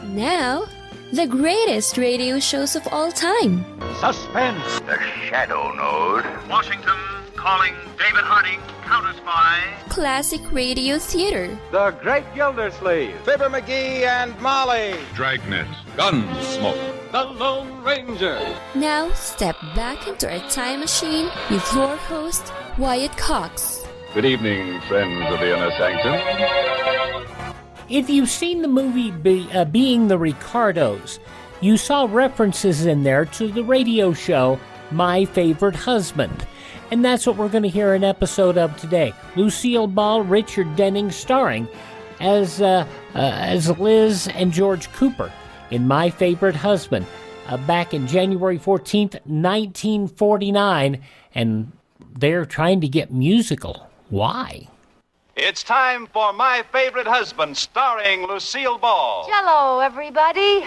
Now, the greatest radio shows of all time. Suspense. The Shadow Node. Washington calling David Harding, counter-spy. Classic radio theater. The Great Gildersleeve. Fibber McGee and Molly. Dragnet. Gunsmoke. The Lone Ranger. Now, step back into our time machine with your host, Wyatt Cox. Good evening, friends of the Inner Sanctum. If you've seen the movie Being the Ricardos, you saw references in there to the radio show My Favorite Husband. And that's what we're going to hear an episode of today. Lucille Ball, Richard Denning starring as Liz and George Cooper in My Favorite Husband back in January 14th, 1949. And they're trying to get musical. Why? It's time for My Favorite Husband, starring Lucille Ball. Hello, everybody.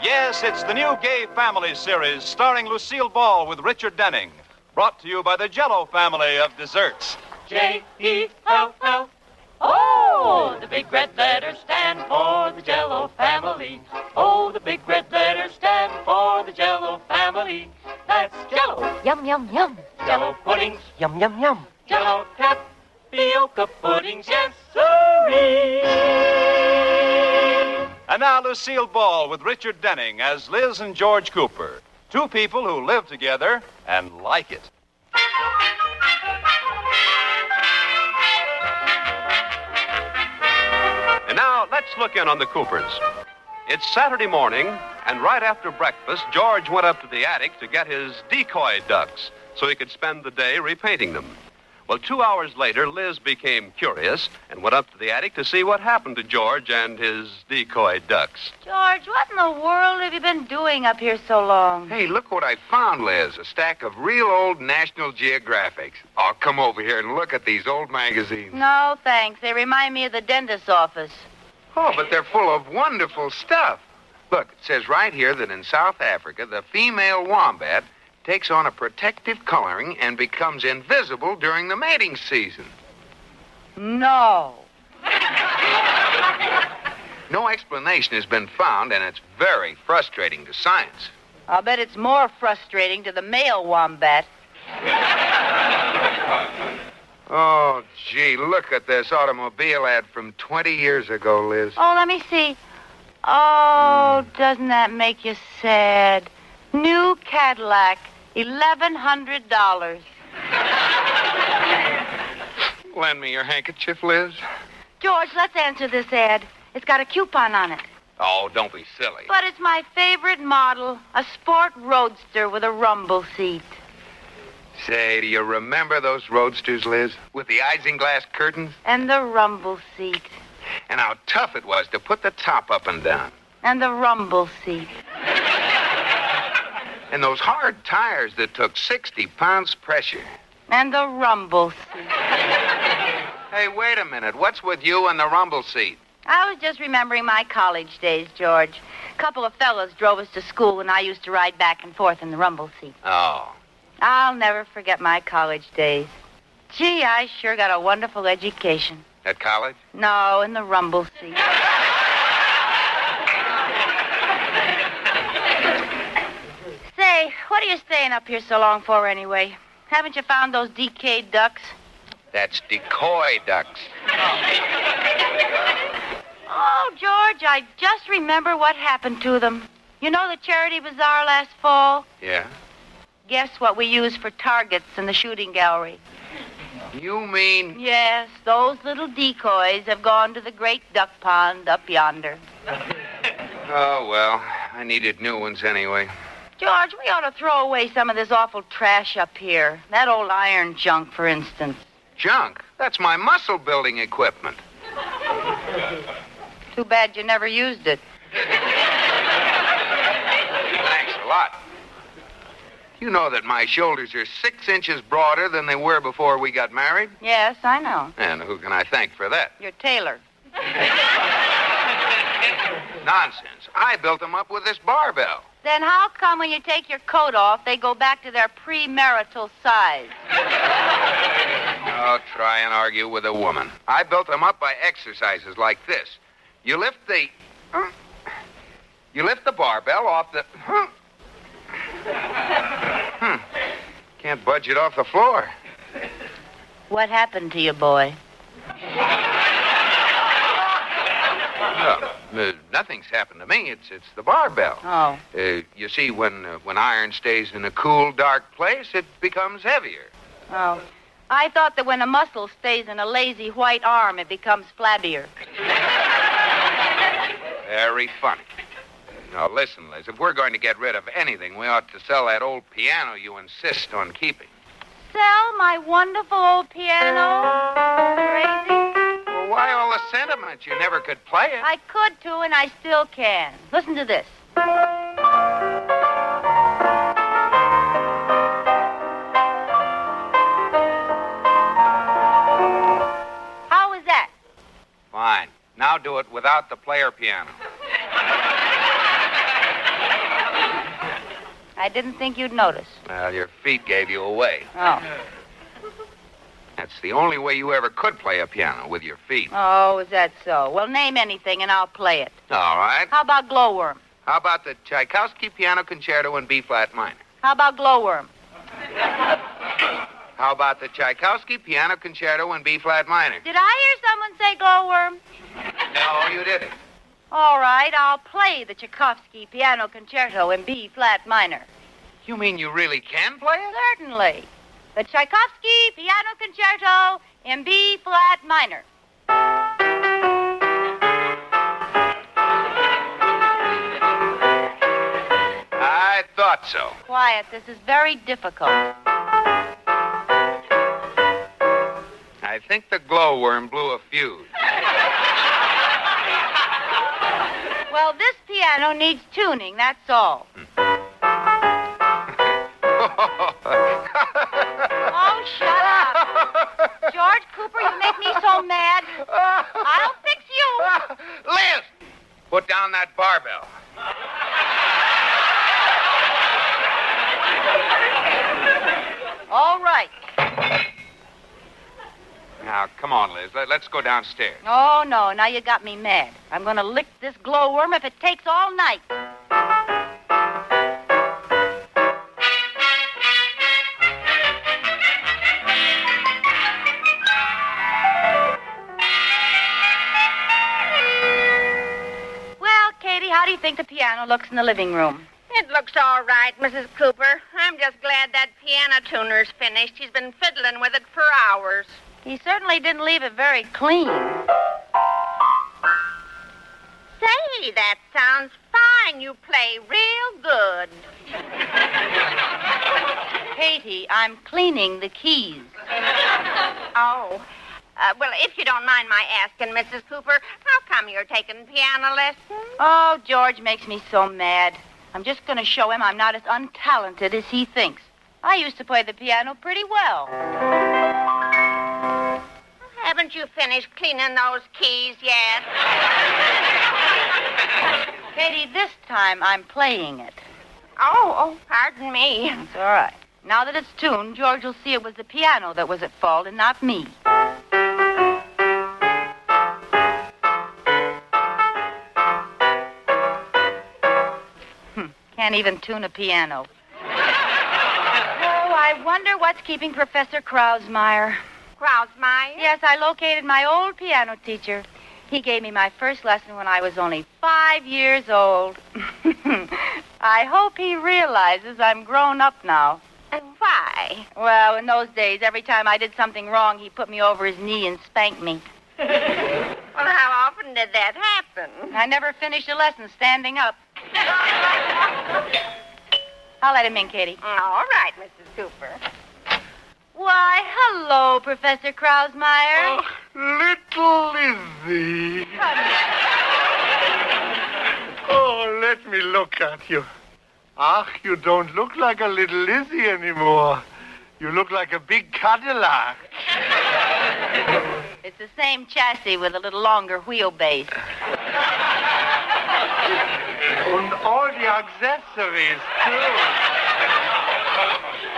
Yes, it's the new Gay Family series, starring Lucille Ball with Richard Denning. Brought to you by the Jell-O family of desserts. J-E-L-L. Oh, the big red letters stand for the Jell-O family. Oh, the big red letters stand for the Jell-O family. That's Jell-O. Yum, yum, yum. Jell-O puddings. Yum, yum, yum. Jell-O tapioca puddings. Yes, sirree. And now Lucille Ball with Richard Denning as Liz and George Cooper. Two people who live together and like it. And now, let's look in on the Coopers. It's Saturday morning, and right after breakfast, George went up to the attic to get his decoy ducks so he could spend the day repainting them. Well, 2 hours later, Liz became curious and went up to the attic to see what happened to George and his decoy ducks. George, what in the world have you been doing up here so long? Hey, look what I found, Liz. A stack of real old National Geographics. Oh, come over here and look at these old magazines. No, thanks. They remind me of the dentist's office. Oh, but they're full of wonderful stuff. Look, it says right here that in South Africa, the female wombat takes on a protective coloring and becomes invisible during the mating season. No. No explanation has been found, and it's very frustrating to science. I'll bet it's more frustrating to the male wombat. Oh, gee, look at this automobile ad from 20 years ago, Liz. Oh, let me see. Oh, doesn't that make you sad? New Cadillac, $1,100. Lend me your handkerchief, Liz. George, let's answer this ad. It's got a coupon on it. Oh, don't be silly. But it's my favorite model, a sport roadster with a rumble seat. Say, do you remember those roadsters, Liz? With the isinglass curtains? And the rumble seat. And how tough it was to put the top up and down. And the rumble seat. And those hard tires that took 60 pounds pressure. And the rumble seat. Hey, wait a minute. What's with you and the rumble seat? I was just remembering my college days, George. A couple of fellas drove us to school, and I used to ride back and forth in the rumble seat. Oh. I'll never forget my college days. Gee, I sure got a wonderful education. At college? No, in the rumble seat. Say, what are you staying up here so long for anyway? Haven't you found those decayed ducks? That's decoy ducks. Oh, George, I just remember what happened to them. You know the charity bazaar last fall? Yeah? Guess what we used for targets in the shooting gallery? You mean... Yes, those little decoys have gone to the great duck pond up yonder. Oh, well, I needed new ones anyway. George, we ought to throw away some of this awful trash up here. That old iron junk, for instance. Junk? That's my muscle-building equipment. Too bad you never used it. Thanks a lot. You know that my shoulders are 6 inches broader than they were before we got married? Yes, I know. And who can I thank for that? Your tailor. Nonsense. I built them up with this barbell. Then how come when you take your coat off, they go back to their premarital size? Oh, try and argue with a woman. I built them up by exercises like this. You lift the barbell off the... Can't budge it off the floor. What happened to you, boy? Nothing's happened to me. It's the barbell. Oh. You see, when iron stays in a cool, dark place, it becomes heavier. Oh. I thought that when a muscle stays in a lazy white arm, it becomes flabbier. Very funny. Now, listen, Liz, if we're going to get rid of anything, we ought to sell that old piano you insist on keeping. Sell my wonderful old piano? Crazy? Well, why all the sentiment? You never could play it. I could, too, and I still can. Listen to this. How was that? Fine. Now do it without the player piano. I didn't think you'd notice. Well, your feet gave you away. Oh. That's the only way you ever could play a piano, with your feet. Oh, is that so? Well, name anything and I'll play it. All right. How about Glowworm? How about the Tchaikovsky Piano Concerto in B-flat minor? How about Glowworm? How about the Tchaikovsky Piano Concerto in B-flat minor? Did I hear someone say Glowworm? No, you didn't. All right, I'll play the Tchaikovsky Piano Concerto in B-flat minor. You mean you really can play it? Certainly. The Tchaikovsky Piano Concerto in B-flat minor. I thought so. Quiet, this is very difficult. I think the glowworm blew a fuse. Well, this piano needs tuning, that's all. Oh, shut up. George Cooper, you make me so mad. I'll fix you. Liz, put down that barbell. All right. Now, come on, Liz. Let's go downstairs. Oh, no, now you got me mad. I'm going to lick this glowworm if it takes all night. Well, Katie, how do you think the piano looks in the living room? It looks all right, Mrs. Cooper. I'm just glad that piano tuner's finished. He's been fiddling with it for hours. He certainly didn't leave it very clean. Say, that sounds fine. You play real good. Katie, I'm cleaning the keys. Oh. Well, if you don't mind my asking, Mrs. Cooper, how come you're taking piano lessons? Oh, George makes me so mad. I'm just going to show him I'm not as untalented as he thinks. I used to play the piano pretty well. Haven't you finished cleaning those keys yet? Katie, this time I'm playing it. Oh, pardon me. It's all right. Now that it's tuned, George will see it was the piano that was at fault and not me. Can't even tune a piano. Oh, I wonder what's keeping Professor Krausmeyer. Krausmeyer? Yes, I located my old piano teacher. He gave me my first lesson when I was only 5 years old. I hope he realizes I'm grown up now. And why? Well, in those days, every time I did something wrong, he put me over his knee and spanked me. Well, how often did that happen? I never finished a lesson standing up. I'll let him in, Katie. All right, Mrs. Cooper. Why, hello, Professor Krausmeyer. Little Lizzie. Oh, let me look at you. Ach, you don't look like a little Lizzie anymore. You look like a big Cadillac. It's the same chassis with a little longer wheelbase. And all the accessories, too.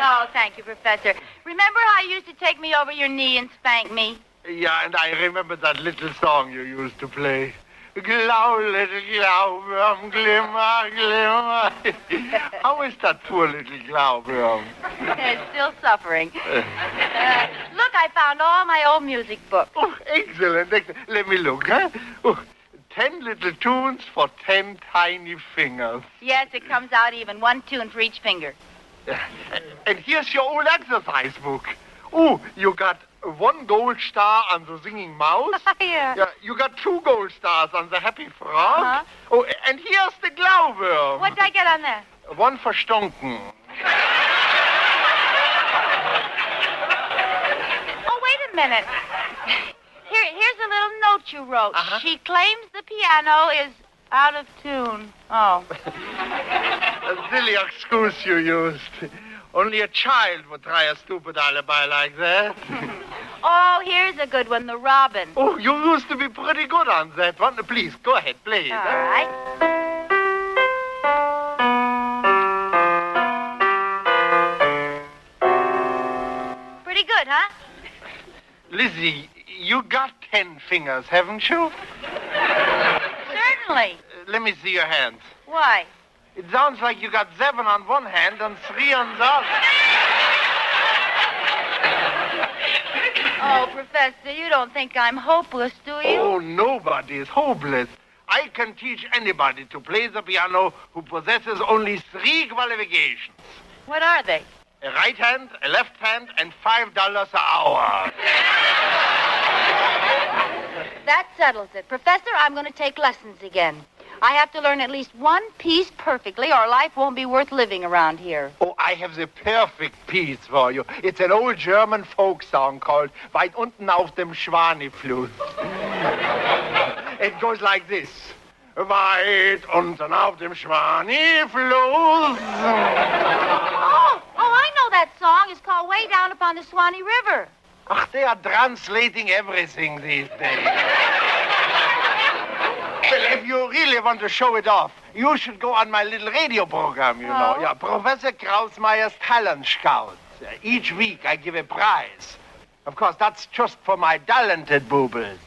Oh, thank you, Professor. Remember how you used to take me over your knee and spank me? Yeah, and I remember that little song you used to play. Glau, little Glauberm, glimmer, glimmer. How is that poor little Glauberm? It's still suffering. Look, I found all my old music books. Oh, excellent, excellent. Let me look, huh? Oh, 10 little tunes for 10 tiny fingers. Yes, it comes out even. One tune for each finger. And here's your old exercise book. Oh, you got 1 gold star on the singing mouse. Yeah. You got 2 gold stars on the happy frog. Uh-huh. Oh, and here's the Glauberm. What did I get on there? 1 for stonken. Oh, wait a minute. Here's a little note you wrote. Uh-huh. She claims the piano is out of tune. Oh. A silly excuse you used. Only a child would try a stupid alibi like that. Oh, here's a good one, the robin. Oh, you used to be pretty good on that one. Please, go ahead, play it. All right. Pretty good, huh? Lizzie, you got 10 fingers, haven't you? Certainly. Let me see your hands. Why? It sounds like you got 7 on one hand and 3 on the other. Oh, Professor, you don't think I'm hopeless, do you? Oh, nobody is hopeless. I can teach anybody to play the piano who possesses only 3 qualifications. What are they? A right hand, a left hand, and $5 an hour. That settles it. Professor, I'm going to take lessons again. I have to learn at least one piece perfectly, or life won't be worth living around here. Oh, I have the perfect piece for you. It's an old German folk song called Weit unten auf dem Schwanefluss. It goes like this. Weit unten auf dem Schwanefluss. Oh, I know that song. It's called Way Down Upon the Swanee River. Ach, they are translating everything these days. Well, if you really want to show it off, you should go on my little radio program, you know. Yeah, Professor Krausmeyer's Talent Scouts. Each week I give a prize. Of course, that's just for my talented boobles.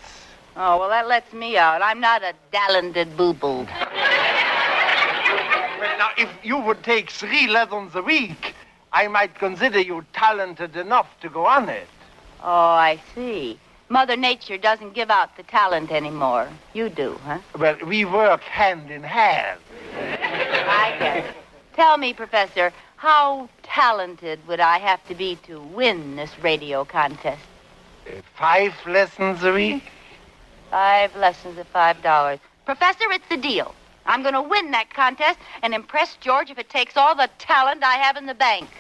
Oh, well, that lets me out. I'm not a talented booble. Well, now, if you would take 3 lessons a week, I might consider you talented enough to go on it. Oh, I see. Mother Nature doesn't give out the talent anymore. You do, huh? Well, we work hand in hand. I guess. Tell me, Professor, how talented would I have to be to win this radio contest? 5 lessons a week? 5 lessons at $5. Professor, it's the deal. I'm going to win that contest and impress George if it takes all the talent I have in the bank.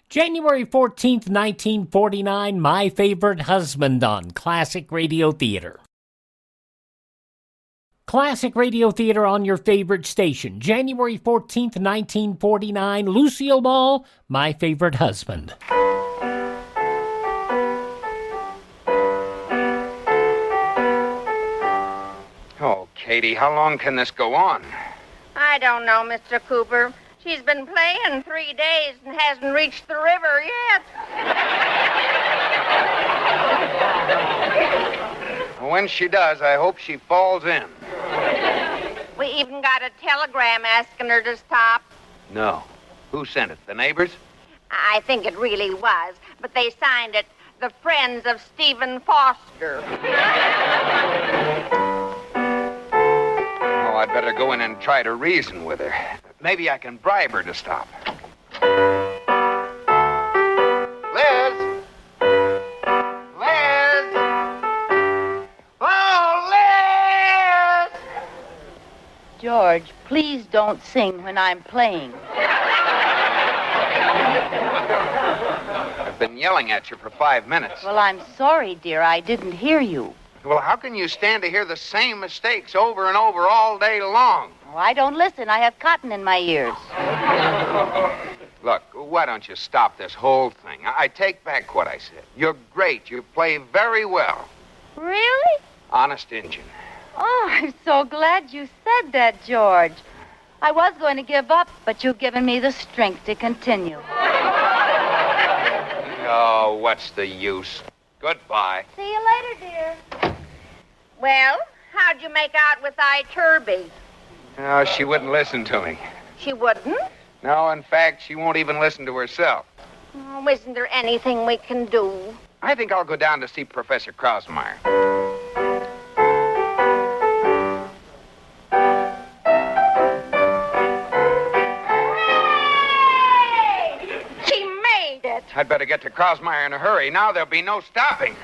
January 14th, 1949, My Favorite Husband on Classic Radio Theater. Classic Radio Theater on your favorite station. January 14th, 1949, Lucille Ball, My Favorite Husband. Oh, Katie, how long can this go on? I don't know, Mr. Cooper. She's been playing 3 days and hasn't reached the river yet. When she does, I hope she falls in. We even got a telegram asking her to stop. No. Who sent it? The neighbors? I think it really was, but they signed it, the Friends of Stephen Foster. Oh, I'd better go in and try to reason with her. Maybe I can bribe her to stop. Liz! Liz! Oh, Liz! George, please don't sing when I'm playing. I've been yelling at you for 5 minutes. Well, I'm sorry, dear. I didn't hear you. Well, how can you stand to hear the same mistakes over and over all day long? Oh, I don't listen. I have cotton in my ears. Look, why don't you stop this whole thing? I take back what I said. You're great. You play very well. Really? Honest Injun. Oh, I'm so glad you said that, George. I was going to give up, but you've given me the strength to continue. Oh, what's the use? Goodbye. See you later, dear. Well, how'd you make out with Turby? No, she wouldn't listen to me. She wouldn't? No, in fact, she won't even listen to herself. Oh, isn't there anything we can do? I think I'll go down to see Professor Krausmeyer. She made it. I'd better get to Krausmeyer in a hurry. Now there'll be no stopping.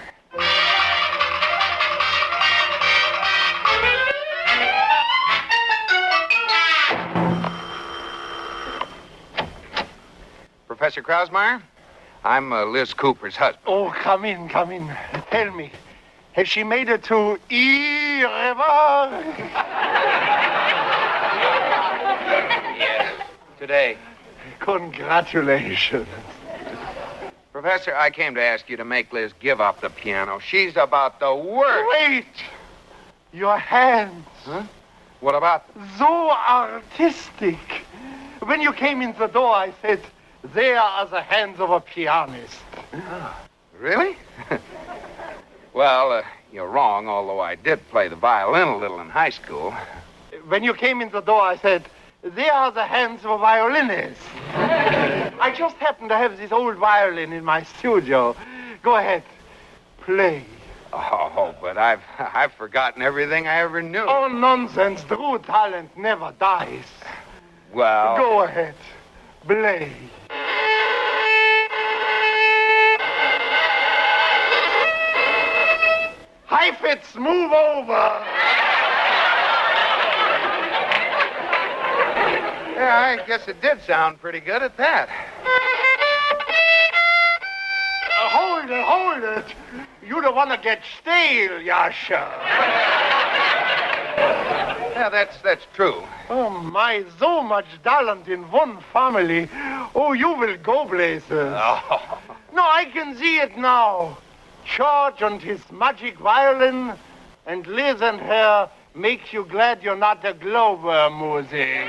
Professor Krausmeyer, I'm Liz Cooper's husband. Oh, come in. Tell me, has she made it to River? Yes, today. Congratulations. Professor, I came to ask you to make Liz give up the piano. She's about the worst. Wait! Your hands. Huh? What about them? So artistic. When you came in the door, I said, there are the hands of a pianist. Really? Well, you're wrong, although I did play the violin a little in high school. When you came in the door, I said, there are the hands of a violinist. I just happen to have this old violin in my studio. Go ahead, play. Oh, but I've forgotten everything I ever knew. Oh, nonsense. True talent never dies. Well... Go ahead, play. Heifetz, move over. Yeah, I guess it did sound pretty good at that. Hold it. You don't want to get stale, Yasha. Yeah, that's true. Oh, my, so much talent in one family. Oh, you will go places. Oh. No, I can see it now. George and his magic violin, and Liz and her makes you glad you're not a glowworm, music.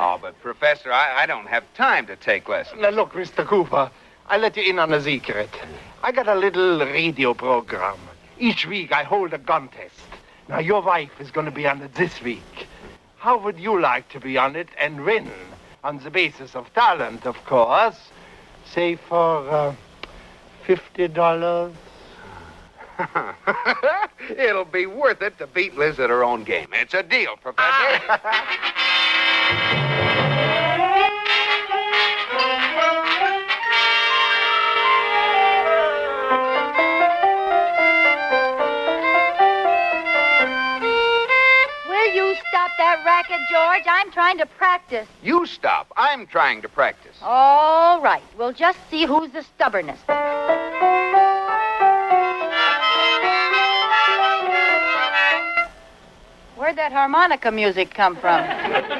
Oh, but Professor, I don't have time to take lessons. Now, look, Mr. Cooper, I'll let you in on a secret. I got a little radio program. Each week I hold a contest. Now, your wife is going to be on it this week. How would you like to be on it and win? On the basis of talent, of course. Say for $50. It'll be worth it to beat Liz at her own game. It's a deal, Professor. Will you stop that racket, George? I'm trying to practice. You stop. I'm trying to practice. All right. We'll just see who's the stubbornest. Where'd that harmonica music come from?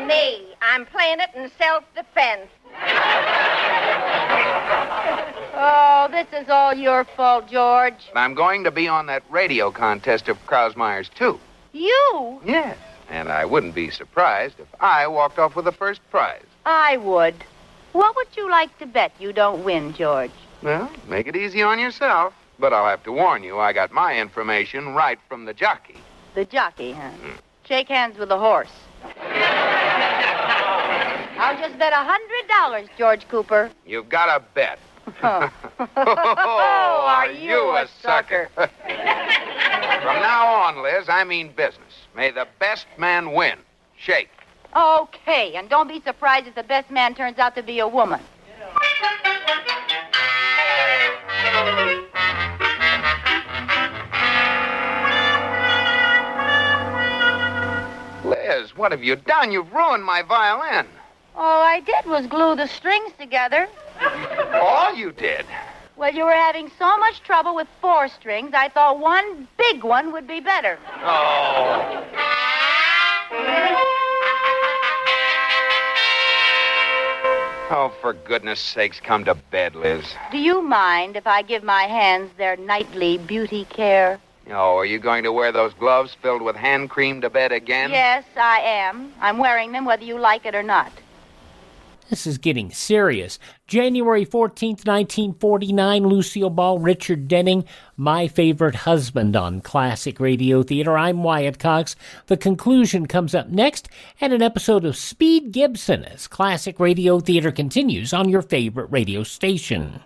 Me. I'm playing it in self-defense. Oh, this is all your fault, George. I'm going to be on that radio contest of Krausmeyer's, too. You? Yes. And I wouldn't be surprised if I walked off with the first prize. I would. What would you like to bet you don't win, George? Well, make it easy on yourself. But I'll have to warn you, I got my information right from the jockey. The jockey, huh? Shake hands with the horse. I'll just bet $100, George Cooper. You've got a bet. Oh, are you a sucker? From now on, Liz, I mean business. May the best man win. Shake. Okay, and don't be surprised if the best man turns out to be a woman. Liz, what have you done? You've ruined my violin. All I did was glue the strings together. All you did? Well, you were having so much trouble with 4 strings, I thought one big one would be better. Oh. for goodness sakes, come to bed, Liz. Do you mind if I give my hands their nightly beauty care? Oh, are you going to wear those gloves filled with hand cream to bed again? Yes, I am. I'm wearing them whether you like it or not. This is getting serious. January 14th, 1949, Lucille Ball, Richard Denning, My Favorite Husband on Classic Radio Theater. I'm Wyatt Cox. The conclusion comes up next and an episode of Speed Gibson as Classic Radio Theater continues on your favorite radio station.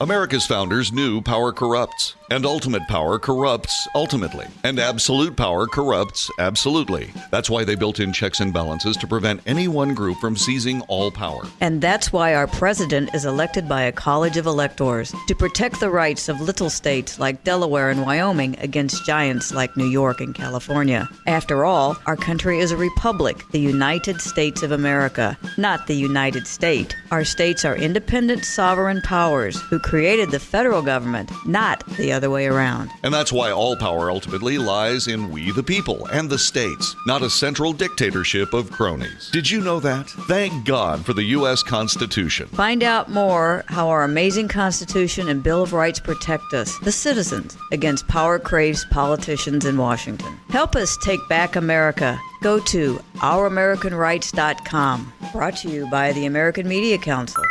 America's founders knew power corrupts, and ultimate power corrupts ultimately, and absolute power corrupts absolutely. That's why they built in checks and balances to prevent any one group from seizing all power. And that's why our president is elected by a college of electors to protect the rights of little states like Delaware and Wyoming against giants like New York and California. After all, our country is a republic, the United States of America, not the United State. Our states are independent sovereign powers who created the federal government, not the other way around. And that's why all power ultimately lies in we the people and the states, not a central dictatorship of cronies. Did you know that? Thank God for the U.S. Constitution. Find out more how our amazing Constitution and Bill of Rights protect us, the citizens, against power-crazed politicians in Washington. Help us take back America. Go to ouramericanrights.com. Brought to you by the American Media Council.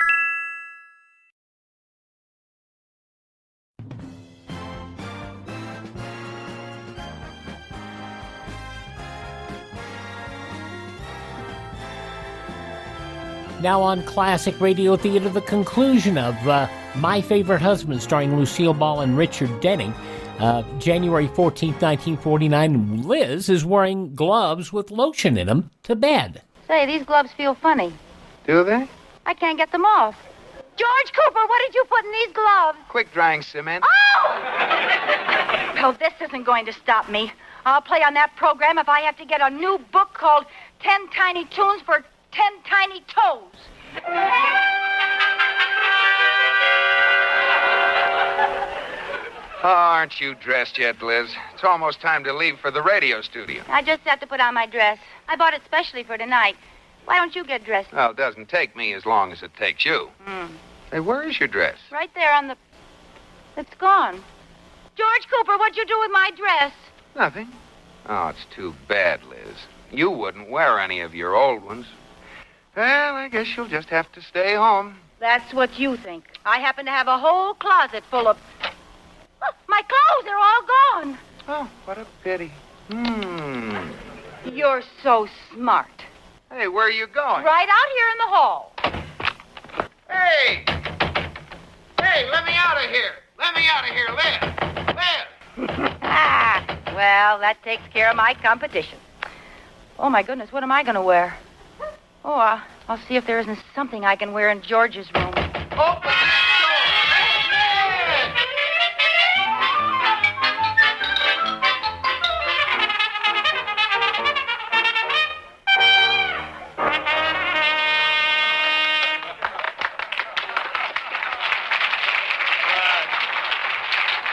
Now on Classic Radio Theater, the conclusion of My Favorite Husband, starring Lucille Ball and Richard Denning. January 14th, 1949, Liz is wearing gloves with lotion in them to bed. Say, these gloves feel funny. Do they? I can't get them off. George Cooper, what did you put in these gloves? Quick-drying cement. Oh! Well, this isn't going to stop me. I'll play on that program if I have to get a new book called 10 Tiny Tunes for 10 Tiny Toes. Oh, aren't you dressed yet, Liz? It's almost time to leave for the radio studio. I just have to put on my dress. I bought it specially for tonight. Why don't you get dressed? Well, it doesn't take me as long as it takes you. Hey, where is your dress? Right there on the... It's gone. George Cooper, what'd you do with my dress? Nothing. Oh, it's too bad, Liz. You wouldn't wear any of your old ones. Well, I guess you'll just have to stay home. That's what you think. I happen to have a whole closet full of... Look, my clothes are all gone. Oh, what a pity. You're so smart. Hey, where are you going? Right out here in the hall. Hey! Hey, let me out of here. Let me out of here, Liz. Liz! Well, that takes care of my competition. Oh, my goodness, what am I going to wear? Oh, I'll see if there isn't something I can wear in George's room. Open that door!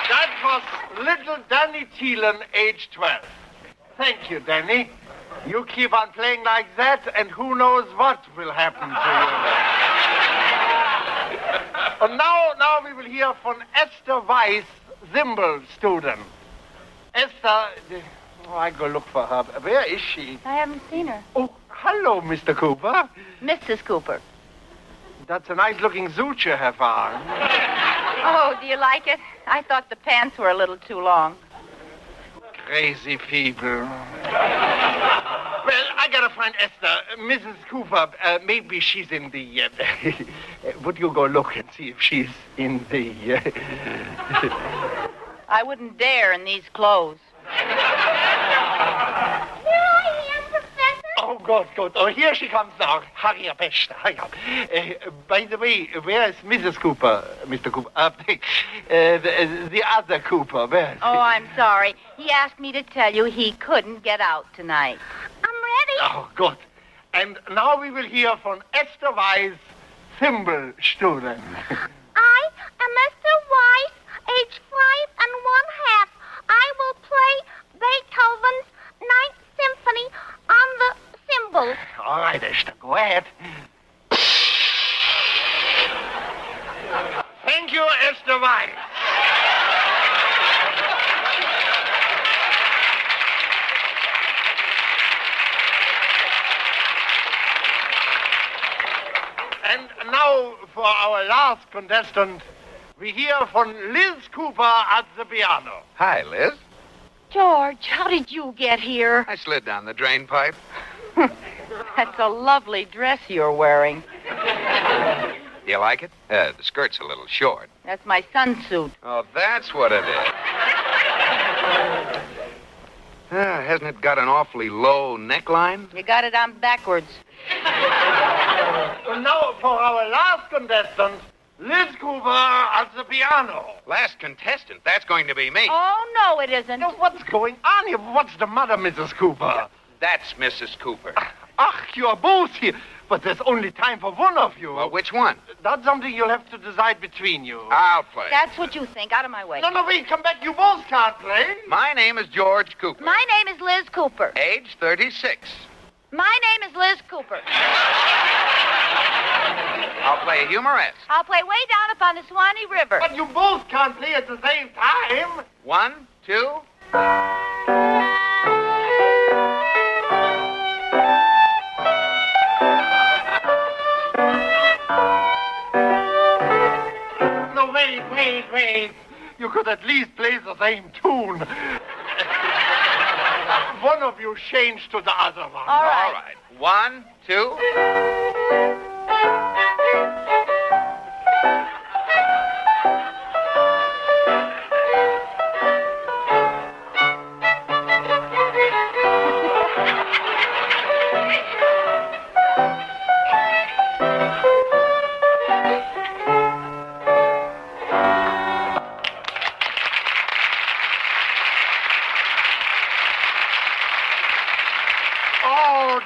That was little Danny Thielen, age 12. Thank you, Danny. You keep on playing like that, and who knows what will happen to you. And now we will hear from Esther Weiss, Zimbel student. Esther, I go look for her. Where is she? I haven't seen her. Oh, hello, Mr. Cooper. Mrs. Cooper. That's a nice-looking suit you have on. Oh, do you like it? I thought the pants were a little too long. Crazy people. Well, I gotta find Esther. Mrs. Cooper, maybe she's in the... would you go look and see if she's in the... I wouldn't dare in these clothes. Oh, good. Oh, here she comes now. Hurry up, Esther, hurry up. By the way, where is Mrs. Cooper, Mr. Cooper? The other Cooper, where is he? Oh, I'm sorry. He asked me to tell you he couldn't get out tonight. I'm ready. Oh, good. And now we will hear from Esther Weiss, thimble student. I am Esther Weiss, age 5 1/2. I will play Beethoven's Ninth Symphony on the cymbals. All right, Esther, go ahead. our last contestant, we hear from Liz Cooper at the piano. Hi, Liz. George, how did you get here? I slid down the drain pipe. That's a lovely dress you're wearing. Do you like it? The skirt's a little short. That's my son's suit. Oh, that's what it is. Hasn't it got an awfully low neckline? You got it on backwards. And now for our last contestant, Liz Cooper at the piano. Last contestant? That's going to be me. Oh, no, it isn't. Now, what's going on here? What's the matter, Mrs. Cooper? That's Mrs. Cooper. You are both here. But there's only time for one of you. Well, which one? That's something you'll have to decide between you. I'll play. That's what you think. Out of my way. No, wait, come back. You both can't play. My name is George Cooper. My name is Liz Cooper. Age 36. My name is Liz Cooper. I'll play a humoress. I'll play way down upon the Swanee River. But you both can't play at the same time. 1, 2. No, wait. You could at least play the same tune. One of you change to the other one. All right. 1, 2.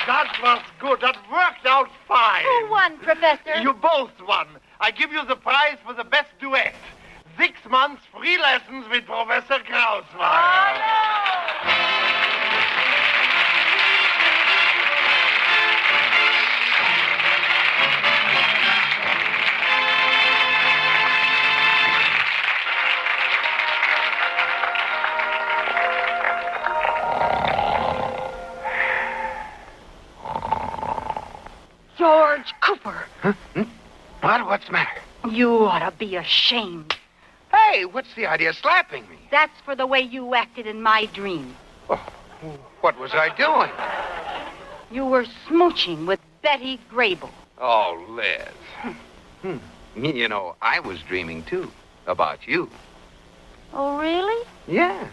That was good. That worked out fine. Who won, Professor? You both won. I give you the prize for the best duet. 6 months free lessons with Professor Krausmeyer. Oh, no. George Cooper. Huh? What's the matter? You ought to be ashamed. Hey, what's the idea of slapping me? That's for the way you acted in my dream. Oh, what was I doing? You were smooching with Betty Grable. Oh, Liz. You know, I was dreaming, too, about you. Oh, really? Yeah.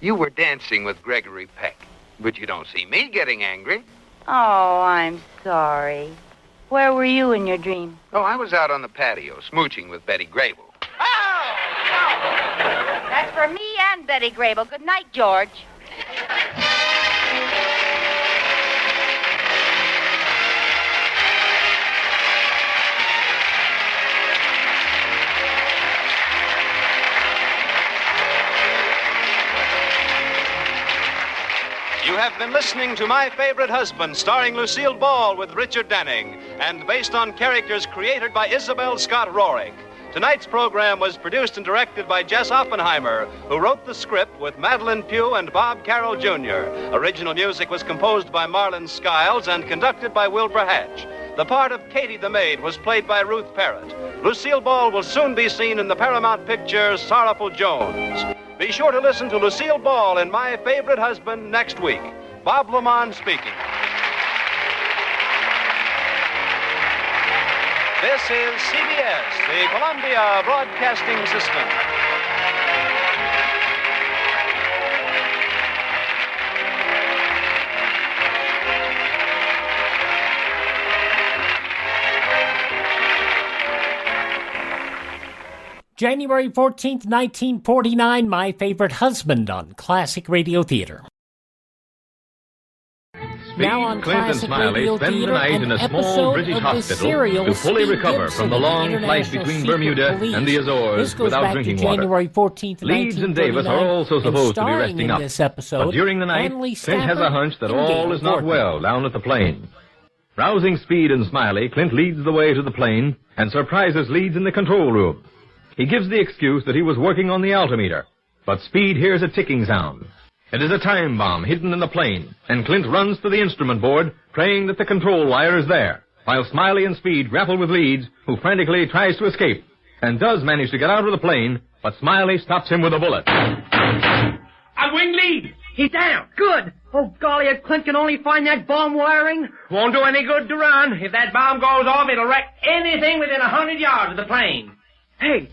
You were dancing with Gregory Peck, but you don't see me getting angry. Oh, I'm sorry. Where were you in your dream? Oh, I was out on the patio, smooching with Betty Grable. Oh! That's for me and Betty Grable. Good night, George. You have been listening to My Favorite Husband, starring Lucille Ball with Richard Denning, and based on characters created by Isabel Scott Rorick. Tonight's program was produced and directed by Jess Oppenheimer, who wrote the script with Madeline Pugh and Bob Carroll Jr. Original music was composed by Marlon Skiles and conducted by Wilbur Hatch. The part of Katie the Maid was played by Ruth Parrott. Lucille Ball will soon be seen in the Paramount picture Sorrowful Jones. Be sure to listen to Lucille Ball in My Favorite Husband next week. Bob Lamont speaking. This is CBS, the Columbia Broadcasting System. January 14th, 1949, My Favorite Husband on Classic Radio Theater. Now on Clint and Classic Smiley Radio spend the Theater, night an in a small episode British of the hospital serial to fully Speed recover Gibson from the and long flight International between Secret Bermuda Police. and the Azores This goes without back drinking to January water. 14th, Leeds and Davis are also and supposed to be starring resting in up. this episode, But during the night, Hanley, Clint has a Stafford, hunch that and all Gale is not Gordon. well down at the plane. Rousing Speed and Smiley, Clint leads the way to the plane and surprises Leeds in the control room. He gives the excuse that he was working on the altimeter, but Speed hears a ticking sound. It is a time bomb hidden in the plane, and Clint runs to the instrument board, praying that the control wire is there. while Smiley and Speed grapple with Leeds, who frantically tries to escape, and does manage to get out of the plane, but Smiley stops him with a bullet. I winged Leeds. He's down. Good. Oh, golly, if Clint can only find that bomb wiring. Won't do any good to run. If that bomb goes off, it'll wreck anything within 100 yards of the plane. Hey,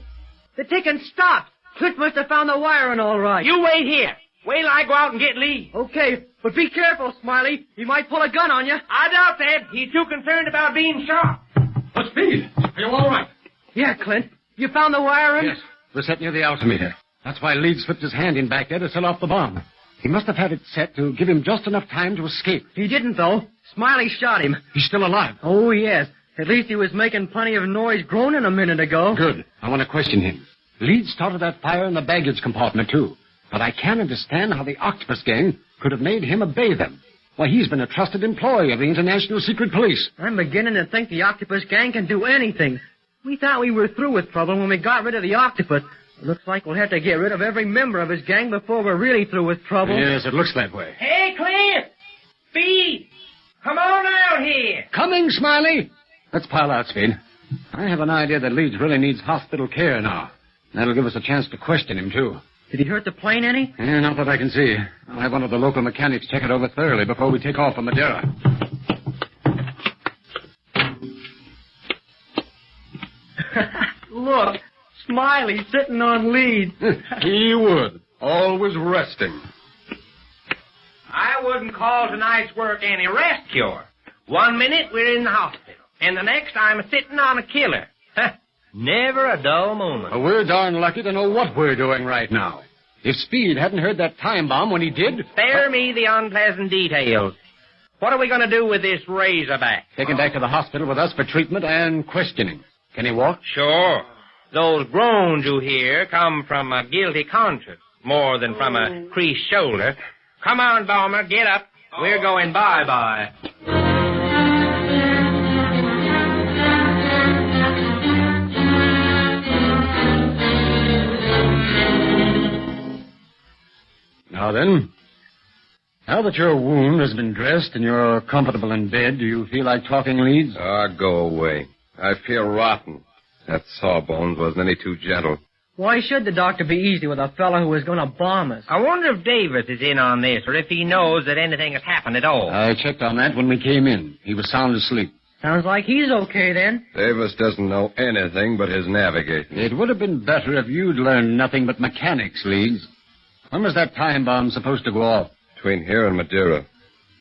the ticking stopped. Clint must have found the wiring all right. You wait here. Wait till I go out and get Lee. Okay, but be careful, Smiley. He might pull a gun on you. I doubt that. He's too concerned about being shot. But Speed, are you all right? Yeah, Clint. You found the wiring? Yes. We're set near the altimeter. That's why Leeds slipped his hand in back there to set off the bomb. He must have had it set to give him just enough time to escape. He didn't, though. Smiley shot him. He's still alive. Oh, yes. At least he was making plenty of noise groaning a minute ago. Good. I want to question him. Leeds started that fire in the baggage compartment, too. But I can't understand how the Octopus gang could have made him obey them. Why, he's been a trusted employee of the International Secret Police. I'm beginning to think the Octopus gang can do anything. We thought we were through with trouble when we got rid of the Octopus. It looks like we'll have to get rid of every member of his gang before we're really through with trouble. Yes, it looks that way. Hey, Clint! Speed! Come on out here! Coming, Smiley! Let's pile out, Speed. I have an idea that Leeds really needs hospital care now. That'll give us a chance to question him, too. Did he hurt the plane any? Not that I can see. I'll have one of the local mechanics check it over thoroughly before we take off for Madeira. Look, Smiley sitting on Leeds. He would. Always resting. I wouldn't call tonight's work any rest cure. 1 minute we're in the hospital, and the next I'm sitting on a killer. Never a dull moment. Well, we're darn lucky to know what we're doing right now. If Speed hadn't heard that time bomb when he did... Spare me the unpleasant details. What are we going to do with this Razorback? Take him back to the hospital with us for treatment and questioning. Can he walk? Sure. Those groans you hear come from a guilty conscience more than from a creased shoulder. Come on, Balmer, get up. We're going bye-bye. Now then, now that your wound has been dressed and you're comfortable in bed, do you feel like talking, Leeds? Go away. I feel rotten. That Sawbones wasn't any too gentle. Why should the doctor be easy with a fellow who was going to bomb us? I wonder if Davis is in on this, or if he knows that anything has happened at all. I checked on that when we came in. He was sound asleep. Sounds like he's okay, then. Davis doesn't know anything but his navigation. It would have been better if you'd learned nothing but mechanics, Leeds. When was that time bomb supposed to go off? Between here and Madeira.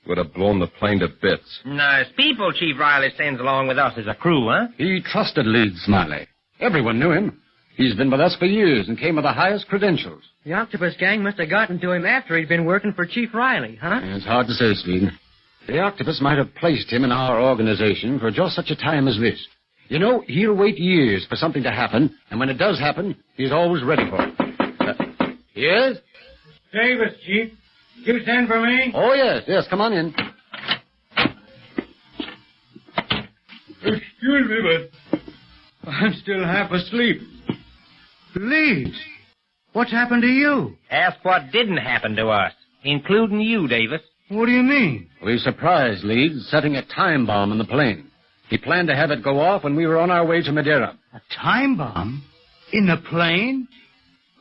Would have blown the plane to bits. Nice people Chief Riley sends along with us as a crew, huh? He trusted Leeds, Smiley. Everyone knew him. He's been with us for years and came with the highest credentials. The Octopus gang must have gotten to him after he'd been working for Chief Riley, huh? It's hard to say, Speed. The Octopus might have placed him in our organization for just such a time as this. You know, he'll wait years for something to happen, and when it does happen, he's always ready for it. Yes? Davis, Chief. You send for me? Oh, yes, come on in. Excuse me, but I'm still half asleep. Leeds, what's happened to you? Ask what didn't happen to us, including you, Davis. What do you mean? We surprised Leeds setting a time bomb in the plane. He planned to have it go off when we were on our way to Madeira. A time bomb? In the plane?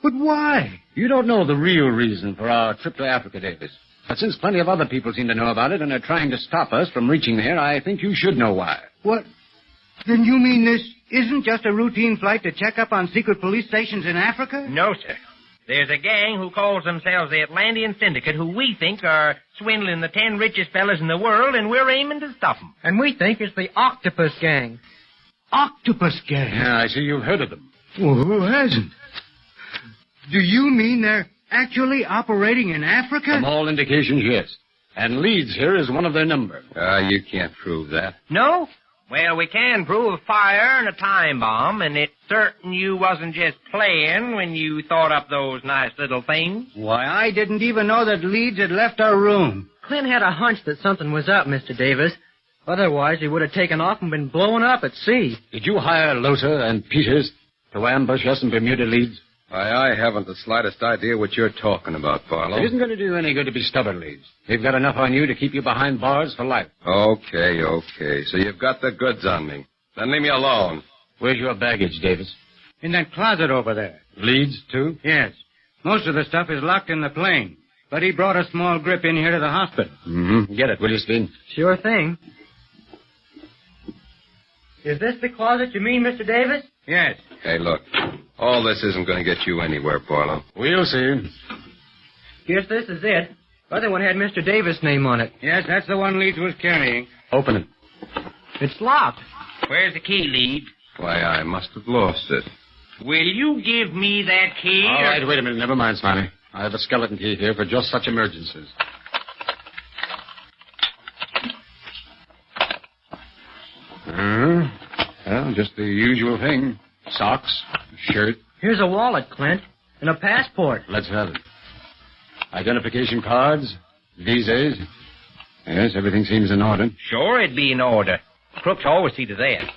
But why? You don't know the real reason for our trip to Africa, Davis. But since plenty of other people seem to know about it and are trying to stop us from reaching there, I think you should know why. What? Then you mean this isn't just a routine flight to check up on secret police stations in Africa? No, sir. There's a gang who calls themselves the Atlantean Syndicate who we think are swindling the 10 richest fellas in the world, and we're aiming to stop them. And we think it's the Octopus gang. Octopus gang? Yeah, I see you've heard of them. Well, who hasn't? Do you mean they're actually operating in Africa? From all indications, yes. And Leeds here is one of their number. You can't prove that. No? Well, we can prove a fire and a time bomb, and it's certain you wasn't just playing when you thought up those nice little things. Why, I didn't even know that Leeds had left our room. Clint had a hunch that something was up, Mr. Davis. Otherwise, he would have taken off and been blown up at sea. Did you hire Lothar and Peters to ambush us in Bermuda, Leeds? I haven't the slightest idea what you're talking about, Barlow. It isn't going to do any good to be stubborn, Leeds. They've got enough on you to keep you behind bars for life. Okay. So you've got the goods on me. Then leave me alone. Where's your baggage, Davis? In that closet over there. Leeds, too? Yes. Most of the stuff is locked in the plane. But he brought a small grip in here to the hospital. Mm-hmm. Get it, will you, Speed? Sure thing. Is this the closet you mean, Mr. Davis? Yes. Hey, look. All this isn't going to get you anywhere, Barlow. We'll see. Guess this is it. The other one had Mr. Davis' name on it. Yes, that's the one Leeds was carrying. Open it. It's locked. Where's the key, Leeds? Why, I must have lost it. Will you give me that key? All right, wait a minute. Never mind, Smiley. I have a skeleton key here for just such emergencies. Well, just the usual thing. Socks, shirt. Here's a wallet, Clint, and a passport. Let's have it. Identification cards, visas. Yes, everything seems in order. Sure, it'd be in order. Crooks always see to that.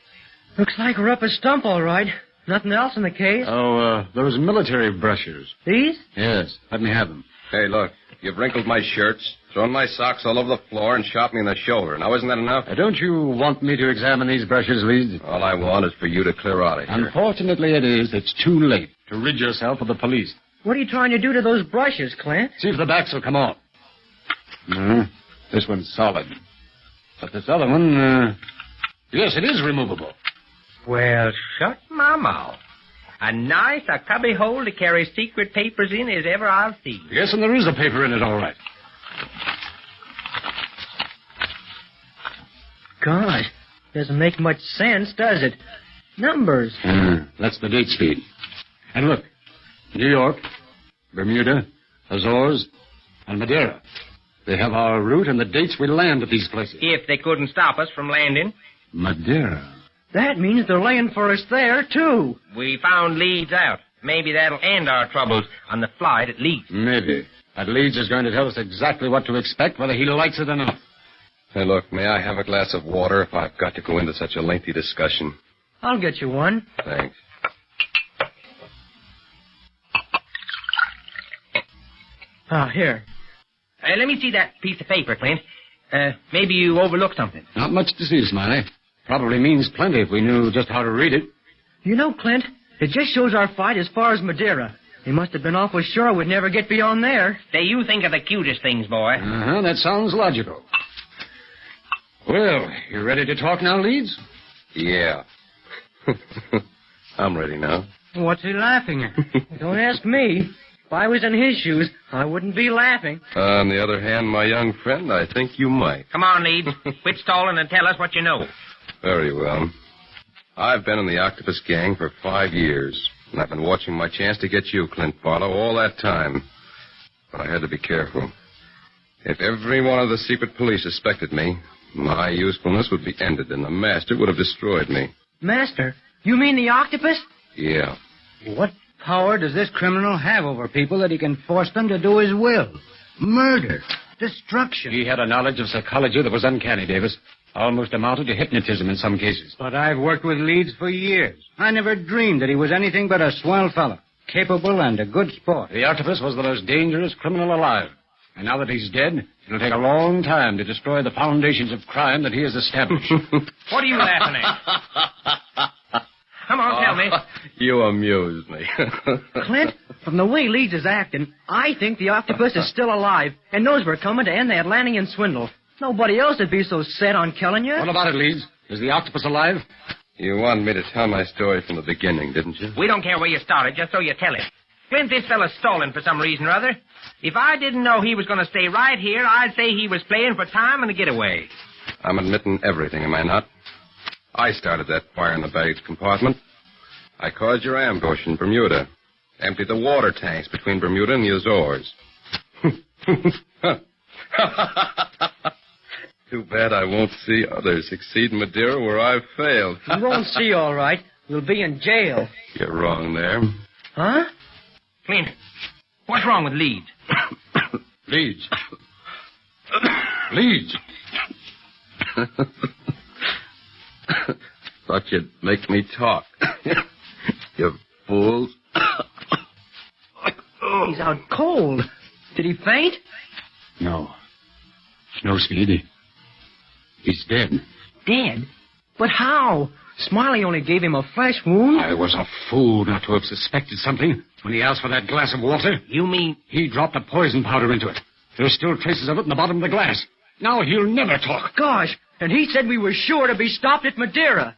Looks like we're up a stump, all right. Nothing else in the case. Oh, those military brushes. These? Yes, let me have them. Hey, look. You've wrinkled my shirts, thrown my socks all over the floor, and shot me in the shoulder. Now, isn't that enough? Don't you want me to examine these brushes, Leeds? All I want is for you to clear out of here. Unfortunately, it's too late to rid yourself of the police. What are you trying to do to those brushes, Clint? See if the backs will come off. This one's solid. But this other one, yes, it is removable. Well, shut my mouth. A nice a cubby hole to carry secret papers in as ever I've seen. Yes, and there is a paper in it, all right. Gosh, doesn't make much sense, does it? Numbers. That's the date, Speed. And look, New York, Bermuda, Azores, and Madeira. They have our route and the dates we land at these places. If they couldn't stop us from landing. Madeira. That means they're laying for us there, too. We found Leeds out. Maybe that'll end our troubles on the flight at Leeds. Maybe. But Leeds is going to tell us exactly what to expect, whether he likes it or not. Hey, look, may I have a glass of water if I've got to go into such a lengthy discussion? I'll get you one. Thanks. Here. Let me see that piece of paper, Clint. Maybe you overlooked something. Not much to see, Smiley. Probably means plenty if we knew just how to read it. You know, Clint, it just shows our fight as far as Madeira. They must have been awful sure we'd never get beyond there. Say, you think of the cutest things, boy. That sounds logical. Well, you ready to talk now, Leeds? Yeah. I'm ready now. What's he laughing at? Don't ask me. If I was in his shoes, I wouldn't be laughing. On the other hand, my young friend, I think you might. Come on, Leeds. Quit stalling and tell us what you know. Very well. I've been in the Octopus gang for 5 years, and I've been watching my chance to get you, Clint Barlow, all that time. But I had to be careful. If every one of the secret police suspected me, my usefulness would be ended, and the master would have destroyed me. Master? You mean the Octopus? Yeah. What power does this criminal have over people that he can force them to do his will? Murder. Destruction. He had a knowledge of psychology that was uncanny, Davis. Almost amounted to hypnotism in some cases. But I've worked with Leeds for years. I never dreamed that he was anything but a swell fellow. Capable and a good sport. The Octopus was the most dangerous criminal alive. And now that he's dead, it'll take a long time to destroy the foundations of crime that he has established. What are you laughing at? Come on, tell me. You amuse me. Clint, from the way Leeds is acting, I think the Octopus is still alive and knows we're coming to end the Atlantean swindle. Nobody else would be so set on killing you. What about it, Leeds? Is the Octopus alive? You wanted me to tell my story from the beginning, didn't you? We don't care where you started, just so you tell it. Clint, this fella's stolen for some reason or other. If I didn't know he was going to stay right here, I'd say he was playing for time and a getaway. I'm admitting everything, am I not? I started that fire in the baggage compartment. I caused your ambush in Bermuda. Emptied the water tanks between Bermuda and the Azores. Too bad I won't see others succeed in Madeira where I've failed. You won't see, all right. You'll be in jail. You're wrong there. Huh? Clint, what's wrong with Leeds? Leeds. Leeds. Thought you'd make me talk. You fools. He's out cold. Did he faint? No. No, Speed. He's dead. Dead? But how? Smiley only gave him a flesh wound. I was a fool not to have suspected something when he asked for that glass of water. You mean... He dropped a poison powder into it. There's still traces of it in the bottom of the glass. Now he'll never talk. Gosh, and he said we were sure to be stopped at Madeira.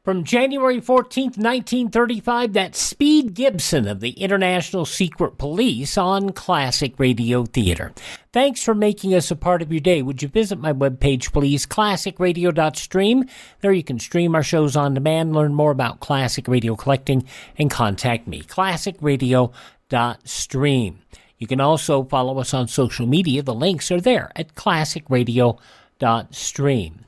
From January 14th, 1935, that's Speed Gibson of the International Secret Police on Classic Radio Theater. Thanks for making us a part of your day. Would you visit my webpage, please, classicradio.stream. There you can stream our shows on demand, learn more about classic radio collecting, and contact me, classicradio.stream. You can also follow us on social media. The links are there at classicradio.stream.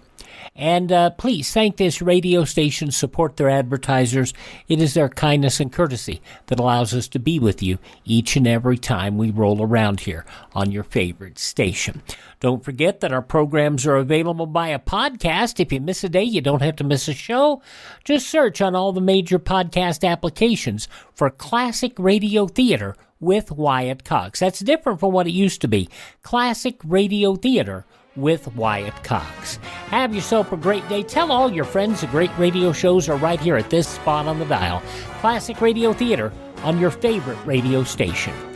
And please thank this radio station, support their advertisers. It is their kindness and courtesy that allows us to be with you each and every time we roll around here on your favorite station. Don't forget that our programs are available by a podcast. If you miss a day, you don't have to miss a show. Just search on all the major podcast applications for Classic Radio Theater with Wyatt Cox. That's different from what it used to be. Classic Radio Theater with Wyatt Cox. Have yourself a great day. Tell all your friends the great radio shows are right here at this spot on the dial. Classic Radio Theater on your favorite radio station.